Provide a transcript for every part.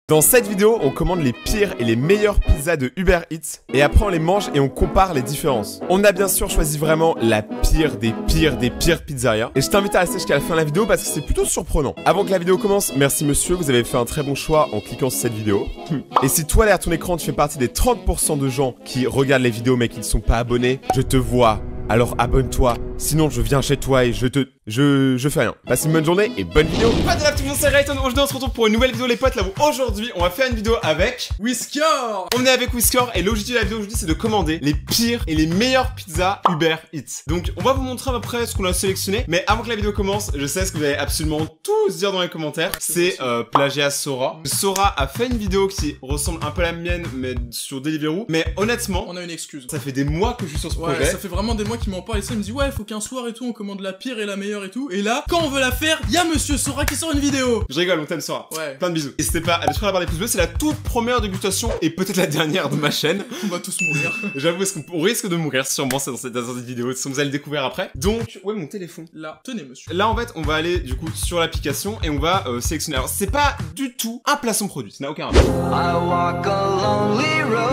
Dans cette vidéo, on commande les pires et les meilleures pizzas de Uber Eats et après on les mange et on compare les différences. On a bien sûr choisi vraiment la pire des pires pizzerias et je t'invite à rester jusqu'à la fin de la vidéo parce que c'est plutôt surprenant. Avant que la vidéo commence, merci monsieur, vous avez fait un très bon choix en cliquant sur cette vidéo. Et si toi derrière ton écran tu fais partie des 30% de gens qui regardent les vidéos mais qui ne sont pas abonnés, je te vois. Alors abonne-toi, sinon je viens chez toi et je fais rien. Passe une bonne journée et bonne vidéo. Pas de la tout le monde, c'est Rayton. Aujourd'hui on se retrouve pour une nouvelle vidéo les potes. Là où aujourd'hui on va faire une vidéo avec Whisker. On est avec Whisker et l'objectif de la vidéo aujourd'hui c'est de commander les pires et les meilleures pizzas Uber Eats. Donc on va vous montrer à peu près ce qu'on a sélectionné. Mais avant que la vidéo commence, je sais ce que vous allez absolument tous dire dans les commentaires. C'est plagiat Sora. Sora a fait une vidéo qui ressemble un peu à la mienne mais sur Deliveroo. Mais honnêtement, on a une excuse. Ça fait des mois que je suis sur ce projet. Ça fait vraiment des mois qui m'en parle et ça, il me dit ouais, faut qu'un soir et tout, on commande la pire et la meilleure et tout. Et là, quand on veut la faire, y a Monsieur Sora qui sort une vidéo. Je rigole, on t'aime Sora. Ouais. Plein de bisous. N'hésitez pas à détruire la barre des pouces bleus, c'est la toute première dégustation et peut-être la dernière de ma chaîne. On va tous mourir. J'avoue, on risque de mourir sûrement dans cette vidéo, vous allez le découvrir après. Donc, ouais, mon téléphone. Là, tenez monsieur. Là, en fait, on va aller du coup sur l'application et on va sélectionner. Alors, c'est pas du tout un placement produit, ça n'a aucun rapport.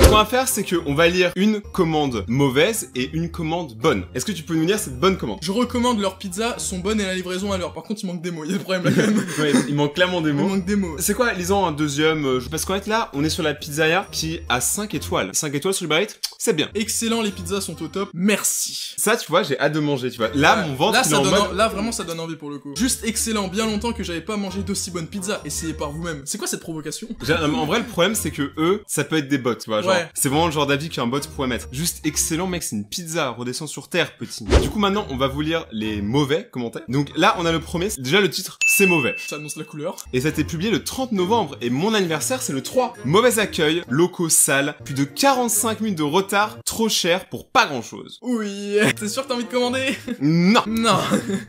Ce qu'on va faire, c'est qu'on va lire une commande mauvaise et une commande bonne. Est-ce que tu peux nous lire cette bonne commande? Je recommande leurs pizzas, sont bonnes et la livraison à l'heure. Par contre, il manque des mots, il y a des problèmes là quand même. Ouais, il manque clairement des mots. Il manque des mots. C'est quoi, lisons un deuxième, parce qu'en fait là, on est sur la pizzeria qui a 5 étoiles. 5 étoiles sur Uber Eats, c'est bien. Excellent, les pizzas sont au top, merci. Ça, tu vois, j'ai hâte de manger, tu vois. Là, ouais. mon ventre, il est en mode... Là, vraiment, ça donne envie pour le coup. Juste excellent, bien longtemps que j'avais pas mangé d'aussi bonnes pizzas. Essayez par vous-même. C'est quoi cette provocation? En vrai, le problème, c'est que eux, ça peut être des bots, tu vois. Genre, ouais. C'est vraiment le genre d'avis qu'un bot pourrait mettre. Juste excellent, mec, c'est une pizza, redescend sur terre, petit. Du coup, maintenant, on va vous lire les mauvais commentaires. Donc là, on a le premier. Déjà, le titre, c'est mauvais. Ça annonce la couleur. Et ça a été publié le 30 novembre. Et mon anniversaire, c'est le 3. Mauvais accueil, locaux sales, plus de 45 minutes de retard, trop cher pour pas grand chose. Oui. T'es sûr que t'as envie de commander? Non. Non.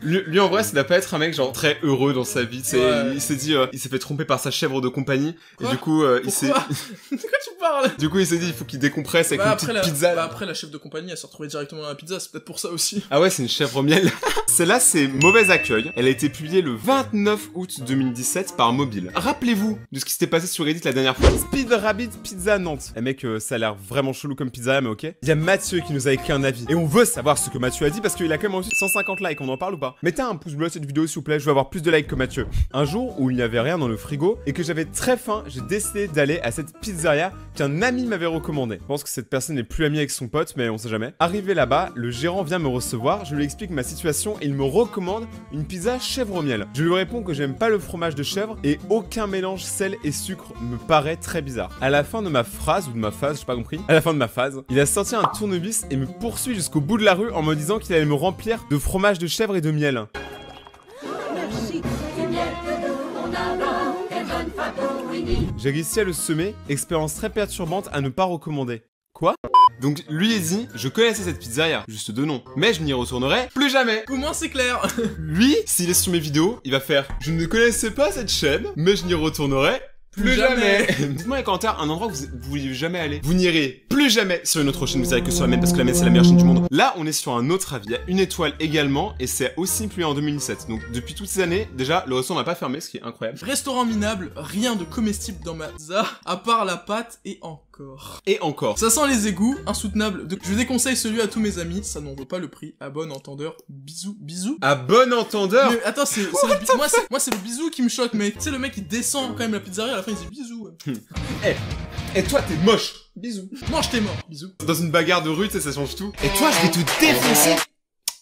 Lui, en vrai, ça doit pas être un mec, genre, très heureux dans sa vie. Ouais. Il s'est dit, il s'est fait tromper par sa chèvre de compagnie. Quoi? Et du coup, il s'est... De quoi tu parles? Du coup, il s'est dit, il faut qu'il décompresse avec une petite pizza. Bah après, la chef de compagnie, elle s'est retrouvée directement dans la pizza, c'est peut-être pour ça aussi. Ah ouais, c'est une chèvre miel. Celle-là, c'est Mauvais accueil. Elle a été publiée le 29 août 2017 par Mobile. Rappelez-vous de ce qui s'était passé sur Reddit la dernière fois. Speed Rabbit Pizza Nantes. Eh mec, ça a l'air vraiment chelou comme pizza, mais ok. Il y a Mathieu qui nous a écrit un avis. Et on veut savoir ce que Mathieu a dit parce qu'il a quand même reçu 150 likes. On en parle ou pas? Mettez un pouce bleu à cette vidéo, s'il vous plaît. Je veux avoir plus de likes que Mathieu. Un jour où il n'y avait rien dans le frigo et que j'avais très faim, j'ai décidé d'aller à cette pizzeria qu'un ami m'avait recommandé. Je pense que cette personne n'est plus amie avec son pote, mais on sait jamais. Arrivé là-bas, le gérant vient me recevoir. Je lui explique ma situation et il me recommande une pizza chèvre au miel. Je lui réponds que j'aime pas le fromage de chèvre et aucun mélange sel et sucre me paraît très bizarre. À la fin de ma phrase ou de ma phase, j'ai pas compris. À la fin de ma phase, il a sorti un tournevis et me poursuit jusqu'au bout de la rue en me disant qu'il allait me remplir de fromage de chèvre et de miel. J'ai réussi à le semer, expérience très perturbante à ne pas recommander. Quoi? Donc lui il dit, je connaissais cette pizzeria, juste de nom, mais je n'y retournerai plus jamais. Au moins c'est clair. Lui, s'il est sur mes vidéos, il va faire, je ne connaissais pas cette chaîne, mais je n'y retournerai plus jamais. Dites-moi dans les commentaires un endroit où vous vouliez jamais aller. Vous n'irez plus jamais sur une autre chaîne, vous savez que sur la mienne, parce que la mienne c'est la meilleure chaîne du monde. Là, on est sur un autre avis. Il y a une étoile également, et c'est aussi publié en 2017. Donc depuis toutes ces années, déjà, le restaurant n'a pas fermé, ce qui est incroyable. Restaurant minable, rien de comestible dans ma pizza, à part la pâte et encore. Et encore. Ça sent les égouts, insoutenable. Je déconseille celui à tous mes amis, ça n'en vaut pas le prix. À bon entendeur, bisous, bisous. À bon entendeur. Mais attends, moi c'est le bisou qui me choque, mais tu sais le mec il descend quand même la pizzeria, à la fin il dit bisous. Et toi t'es moche. Bisous. Mange t'es mort. Bisous. Dans une bagarre de rue, tu sais, ça change tout. Et toi, je vais te défoncer.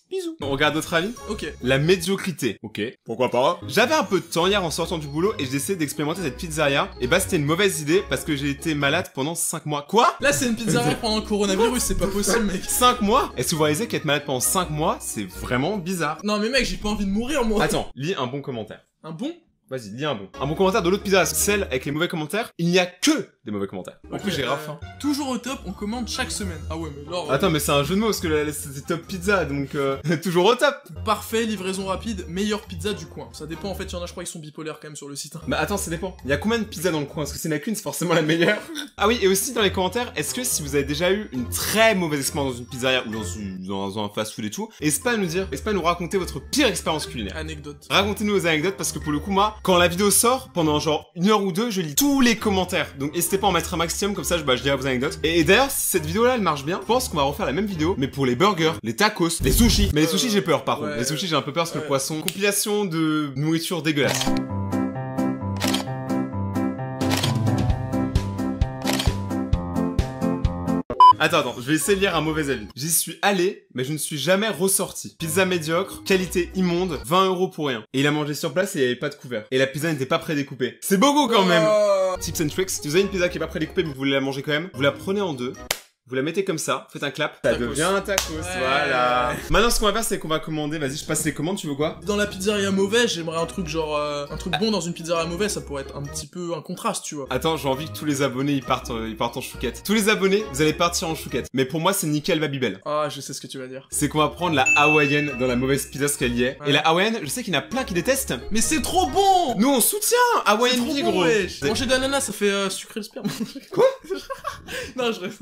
Bisous. On regarde d'autres avis? Ok. La médiocrité. Ok. Pourquoi pas? J'avais un peu de temps hier en sortant du boulot et j'ai décidé d'expérimenter cette pizzeria. Et bah, c'était une mauvaise idée parce que j'ai été malade pendant 5 mois. Quoi? Là, c'est une pizzeria pendant le coronavirus, c'est pas possible, mec. 5 mois? Est-ce que vous réalisez qu'être malade pendant 5 mois, c'est vraiment bizarre? Non, mais mec, j'ai pas envie de mourir, moi. Attends, lis un bon commentaire. Un bon? Vas-y, lis un bon. Un bon commentaire de l'autre pizza, celle avec les mauvais commentaires. Il n'y a que des mauvais commentaires. En plus, j'ai grave faim. Toujours au top, on commande chaque semaine. Ah ouais, mais là... Attends, mais c'est un jeu de mots, parce que c'est top pizza, donc toujours au top. Parfait, livraison rapide, meilleure pizza du coin. Ça dépend, en fait, il y en a, je crois, ils sont bipolaires quand même sur le site. Bah attends, ça dépend. Il y a combien de pizzas dans le coin? Est-ce que c'est la qu'une, c'est forcément la meilleure? Ah oui, et aussi dans les commentaires, est-ce que si vous avez déjà eu une très mauvaise expérience dans une pizzeria ou dans un fast-food et tout, n'hésitez pas à nous dire, n'hésitez pas à nous raconter votre pire expérience culinaire. Anecdote. Racontez-nous vos anecdotes, parce que pour le coup, moi, moi, quand la vidéo sort, pendant genre 1 heure ou 2, je lis tous les commentaires. Donc n'hésitez pas à en mettre un maximum, comme ça je dirai vos anecdotes. Et d'ailleurs, si cette vidéo là elle marche bien, je pense qu'on va refaire la même vidéo, mais pour les burgers, les tacos, les sushis. Mais les sushis j'ai peur par contre. Les sushis j'ai un peu peur parce que le poisson. Compilation de nourriture dégueulasse. Attends, je vais essayer de lire un mauvais avis. J'y suis allé, mais je ne suis jamais ressorti. Pizza médiocre, qualité immonde, 20 € pour rien. Et il a mangé sur place et il n'y avait pas de couvert. Et la pizza n'était pas prédécoupée. C'est beaucoup quand même. Tips and tricks, si vous avez une pizza qui est pas prédécoupée mais vous voulez la manger quand même, vous la prenez en deux. Vous la mettez comme ça, faites un clap, ça devient un tacos, voilà. Maintenant ce qu'on va faire c'est qu'on va commander, vas-y je passe les commandes, tu veux quoi? Dans la pizzeria mauvaise, j'aimerais un truc genre, un truc bon dans une pizzeria mauvaise, ça pourrait être un petit peu un contraste, tu vois. Attends, j'ai envie que tous les abonnés ils partent en chouquette. Tous les abonnés, vous allez partir en chouquette. Mais pour moi c'est nickel Babybel. Ah, je sais ce que tu vas dire. C'est qu'on va prendre la hawaïenne dans la mauvaise pizza ce qu'elle y est. Ouais. Et la hawaïenne, je sais qu'il y en a plein qui détestent. Mais c'est trop bon! Nous on soutient hawaïenne vie gros. Manger d'ananas ça fait sucrer le sperme. Quoi? Non, je reste.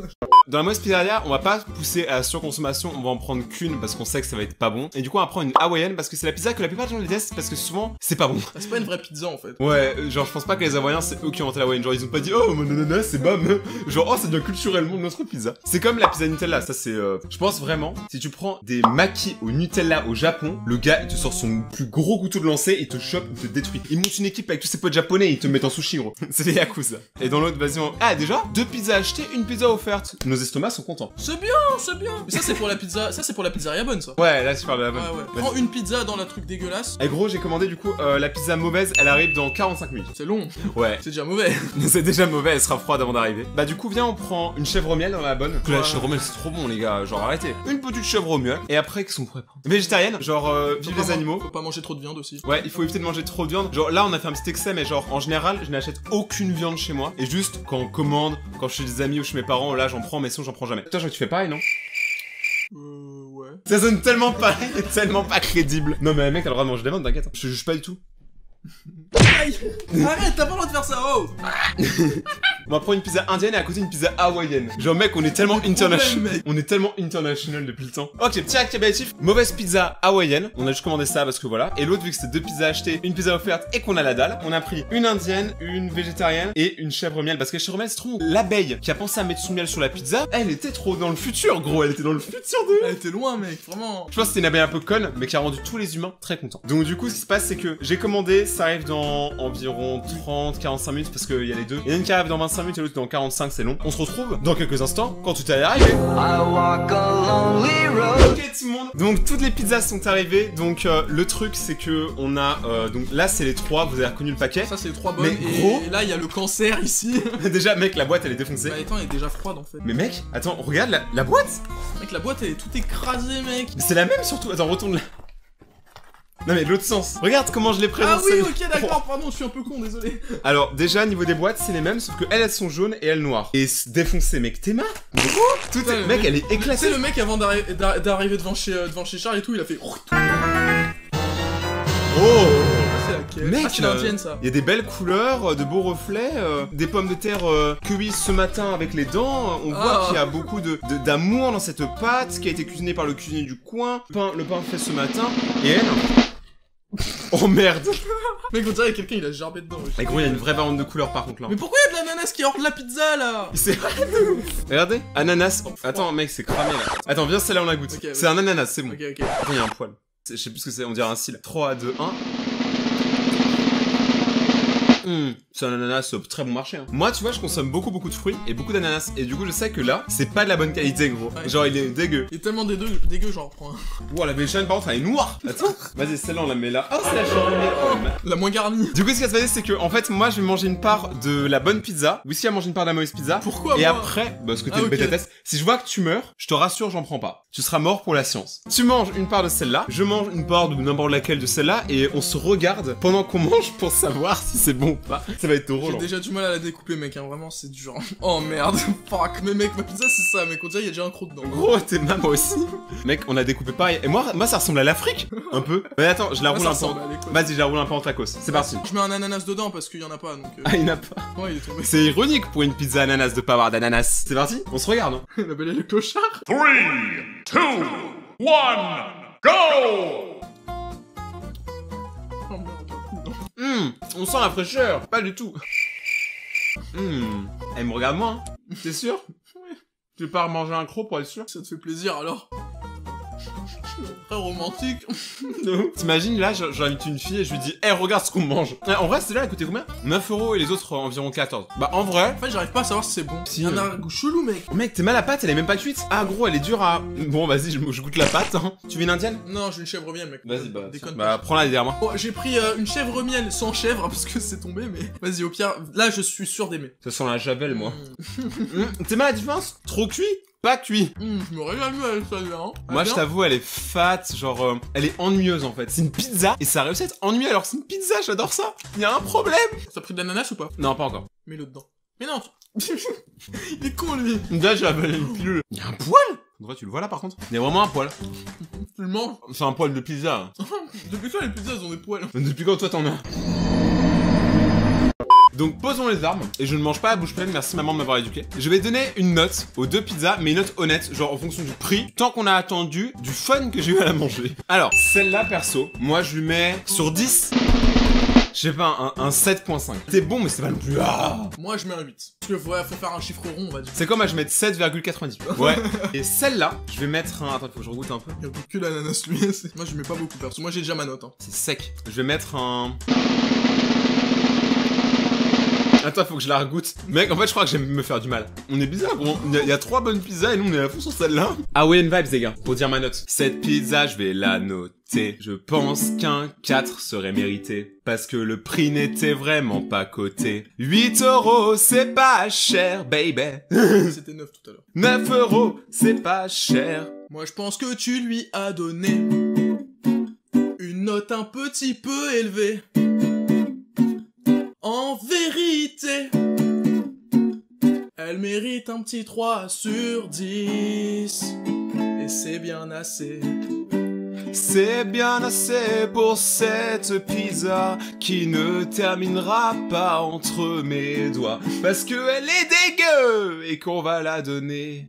Dans la mauvaise pizzeria, on va pas pousser à la surconsommation, on va en prendre qu'une parce qu'on sait que ça va être pas bon. Et du coup, on va prendre une hawaïenne parce que c'est la pizza que la plupart des gens détestent parce que souvent, c'est pas bon. C'est pas une vraie pizza en fait. Ouais, genre, je pense pas que les hawaïens, c'est eux qui ont inventé la hawaïenne. Genre, ils ont pas dit, oh, mon ananas, c'est bam. Genre, oh, ça devient culturellement notre pizza. C'est comme la pizza Nutella, ça c'est. Je pense vraiment, si tu prends des makis au Nutella au Japon, le gars, il te sort son plus gros couteau de lancer, il te chope, il te détruit. Il monte une équipe avec tous ses potes japonais, ils te mettent en sushi, gros. C'est des yakuza. Et dans l'autre, vas-y, ah, déjà, 2 pizzas achetées, une pizza offerte. Nos estomacs sont contents. C'est bien, c'est bien. Mais ça c'est pour la pizza, ça c'est pour la pizzeria bonne ça. Ouais, là je parle de la bonne. Ouais. Prends une pizza dans la truc dégueulasse. Et gros, j'ai commandé du coup la pizza mauvaise, elle arrive dans 45 minutes. C'est long. Ouais. C'est déjà mauvais. C'est déjà mauvais, elle sera froide avant d'arriver. Bah du coup, viens, on prend une chèvre au miel dans la bonne. Ouais. La chèvre au miel c'est trop bon les gars, genre arrêtez. Une petite chèvre au miel. Et après, qu'est-ce qu'on pourrait prendre? Végétarienne, genre vive les animaux. Faut pas manger trop de viande aussi. Ouais, il faut éviter de manger trop de viande. Genre là, on a fait un petit excès, mais genre en général, je n'achète aucune viande chez moi. Et juste quand on commande, quand je suis des amis ou chez mes parents, là j'en prends, mais sinon j'en prends jamais. Toi, je crois que tu fais pareil, non? Ouais. Ça sonne tellement pas crédible. Non mais mec, t'as le droit de manger des viandes, t'inquiète. Je te juge pas du tout. Aïe. Arrête, t'as pas le droit de faire ça, oh. On va prendre une pizza indienne et à côté une pizza hawaïenne. Genre mec, on est tellement international. On est tellement international depuis le temps. Ok, petit récapitulatif. Mauvaise pizza hawaïenne. On a juste commandé ça parce que voilà. Et l'autre, vu que c'était 2 pizzas achetées, une pizza offerte et qu'on a la dalle, on a pris une indienne, une végétarienne et une chèvre miel. Parce que la chèvre miel, c'est trop bon. L'abeille qui a pensé à mettre son miel sur la pizza, elle était trop dans le futur, gros. Elle était dans le futur de... Elle était loin, mec, vraiment. Je pense que c'était une abeille un peu conne, mais qui a rendu tous les humains très contents. Donc du coup, ce qui se passe, c'est que j'ai commandé, ça arrive dans environ 30-45 minutes parce qu'il y a les deux. Il y en a une qui arrive dans 25 minutes et l'autre dans 45, c'est long. On se retrouve dans quelques instants quand tout est arrivé. Ok tout le monde. Donc toutes les pizzas sont arrivées. Donc le truc c'est que on a donc là c'est les 3, vous avez reconnu le paquet. Ça c'est les 3 bonnes. Mais gros, et là il y a le cancer ici. Déjà mec, la boîte elle est défoncée. Bah attends, elle est déjà froide en fait. Mais mec, attends, regarde la boîte. Mec, la boîte elle est toute écrasée, mec. Mais c'est la même surtout. Attends, retourne là. Non mais l'autre sens. Regarde comment je l'ai présente. Ah oui, ok, d'accord, pardon, je suis un peu con, désolé. Alors déjà niveau des boîtes c'est les mêmes sauf que elles sont jaunes et elles noires. Et défoncées mec, t'es marre. Tout est... Mec, elle est éclatée. Tu sais le mec avant d'arriver devant chez Charles et tout, il a fait. Oh. Mec, c'est l'indienne ça. Il y a des belles couleurs, de beaux reflets, des pommes de terre cueillies ce matin avec les dents. On voit qu'il y a beaucoup d'amour dans cette pâte qui a été cuisinée par le cuisinier du coin. Le pain fait ce matin. Et elle... Oh merde. Mec, on dirait que quelqu'un il a gerbé dedans. Mais gros, il y a une vraie variante de couleurs par contre là. Mais pourquoi il y a de l'ananas qui hors de la pizza là? C'est vrai de ouf. Regardez, ananas. Attends mec, c'est cramé là. Attends, viens, celle-là on la goûte. Okay, c'est un ananas, c'est bon. Ok. Attends, il y a un poil. Je sais plus ce que c'est, on dirait un cil. 3, 2, 1. C'est un ananas très bon marché. Hein. Moi, tu vois, je consomme beaucoup de fruits et beaucoup d'ananas. Et du coup, je sais que là, c'est pas de la bonne qualité, gros. Ouais. Genre, il est dégueu. Il est tellement dégueu, genre, prends un. Wow, la végétarienne, par contre, elle est noire. Attends. Vas-y, celle-là, on la met là. Oh, c'est la chèvre miel. La moins garnie. Du coup, ce qui va se passer, c'est que, en fait, moi, je vais manger une part de la bonne pizza. Whisky a mangé une part de la mauvaise pizza. Pourquoi? Et après, parce que t'es le bêta-test, si je vois que tu meurs, je te rassure, j'en prends pas. Tu seras mort pour la science. Tu manges une part de celle-là, je mange une part de n'importe laquelle de celle-là, et on se regarde pendant qu'on mange pour savoir si c'est bon ou pas. Ça va être drôle. J'ai déjà du mal à la découper, mec, hein, vraiment, c'est dur. Oh merde, fuck. Mais mec, ma pizza, c'est ça, mec, on dirait il y a déjà un croc dedans. Gros, t'es moi aussi. Mec, on a découpé pareil. Et moi, ça ressemble à l'Afrique, un peu. Mais attends, je la roule un peu. Vas-y, je la roule un peu en tacos. C'est parti. Je mets un ananas dedans parce qu'il y en a pas, donc. Ah, il y en a pas. Ouais, il est tombé. C'est ironique pour une pizza ananas de pas avoir d'ananas. C'est parti, on se regarde. Hein. La belle et le clochard. 3, 2, 1, go! Oh merde. On sent la fraîcheur. Pas du tout. Elle me regarde moi, hein. T'es sûr? Tu veux pas manger un croc pour être sûr? Ça te fait plaisir alors? Très romantique. T'imagines là, j'invite une fille et je lui dis, regarde ce qu'on mange. En vrai, celle-là, elle coûtait combien? 9 € et les autres environ 14. Bah, en vrai. En fait, j'arrive pas à savoir si c'est bon. Si, il y en a un goût chelou, mec. Mec, t'es mal à la pâte, elle est même pas cuite. Ah, gros, elle est dure à. Bon, vas-y, je goûte la pâte. Hein. Tu veux une indienne? Non, j'ai une chèvre miel, mec. Vas-y, bah. Déconne Bah, prends-la derrière moi. Oh, j'ai pris une chèvre miel sans chèvre parce que c'est tombé, mais. Vas-y, au pire, là, je suis sûr d'aimer. Ça sent la javel, moi. T'es mal à la différence? Trop cuit? Pas cuit. Je me régale mieux avec celle-là, hein. Moi, je t'avoue, elle est fat, genre, elle est ennuyeuse en fait. C'est une pizza et ça a réussi à être ennuyeux alors que c'est une pizza, j'adore ça. Y'a un problème. T'as pris de l'ananas ou pas? Non, pas encore. Mets-le dedans. Mais non. Il est con, lui. Là, j'ai avalé une pilule. Y'a un poil. En vrai, tu le vois là par contre? Y'a vraiment un poil. Tu le manges. C'est un poil de pizza. Depuis quand les pizzas elles ont des poils? Depuis quand toi t'en as? Donc posons les armes, et je ne mange pas à bouche pleine, merci maman de m'avoir éduqué. Je vais donner une note aux deux pizzas, mais une note honnête, genre en fonction du prix, tant qu'on a attendu du fun que j'ai eu à la manger. Alors, celle-là perso, moi je lui mets sur 10, je sais pas, un 7.5. C'est bon, mais c'est pas non plus... Ah. Moi je mets un 8. Parce que ouais, faut faire un chiffre rond, on va dire. C'est comme moi je vais mettre 7,98. Ouais. Et celle-là, je vais mettre un... Attends, faut que je regoute un peu. Il y a que l'ananas lui. Moi je mets pas beaucoup perso, moi j'ai déjà ma note. Hein. C'est sec. Je vais mettre un... Attends, faut que je la regoute. Mec, en fait, je crois que j'aime me faire du mal. On est bizarre, gros. Il y a 3 bonnes pizzas et nous, on est à fond sur celle-là. Hawaiian Vibes, les gars, pour dire ma note. Cette pizza, je vais la noter. Je pense qu'un 4 serait mérité. Parce que le prix n'était vraiment pas coté. 8 €, c'est pas cher, baby. C'était 9 tout à l'heure. 9 €, c'est pas cher. Moi, je pense que tu lui as donné une note un petit peu élevée. En vérité, elle mérite un petit 3 sur 10. Et c'est bien assez. C'est bien assez pour cette pizza qui ne terminera pas entre mes doigts. Parce que elle est dégueu et qu'on va la donner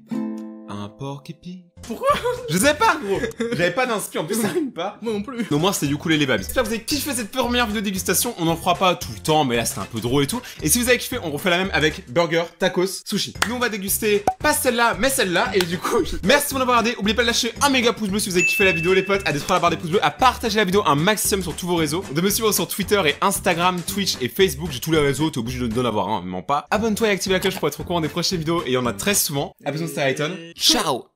à un porc épi. Pourquoi? Je sais pas, gros. J'avais pas d'inspi, en plus ça rime pas. Moi non plus. Donc moi c'était du coulé les babis. J'espère que vous avez kiffé cette première vidéo dégustation. On en fera pas tout le temps, mais là c'était un peu drôle et tout. Et si vous avez kiffé, on refait la même avec burger, tacos, sushi. Nous on va déguster pas celle-là, mais celle-là. Et du coup, merci de m'avoir regardé. Oubliez pas de lâcher un méga pouce bleu si vous avez kiffé la vidéo, les potes. À détruire la barre des pouces bleus, à partager la vidéo un maximum sur tous vos réseaux. De me suivre sur Twitter et Instagram, Twitch et Facebook. J'ai tous les réseaux, t'es obligé d'en avoir un, vraiment pas. Abonne-toi et active la cloche pour être au courant des prochaines vidéos. Et il y en a très souvent. À bientôt, c'était Ayton. Ciao.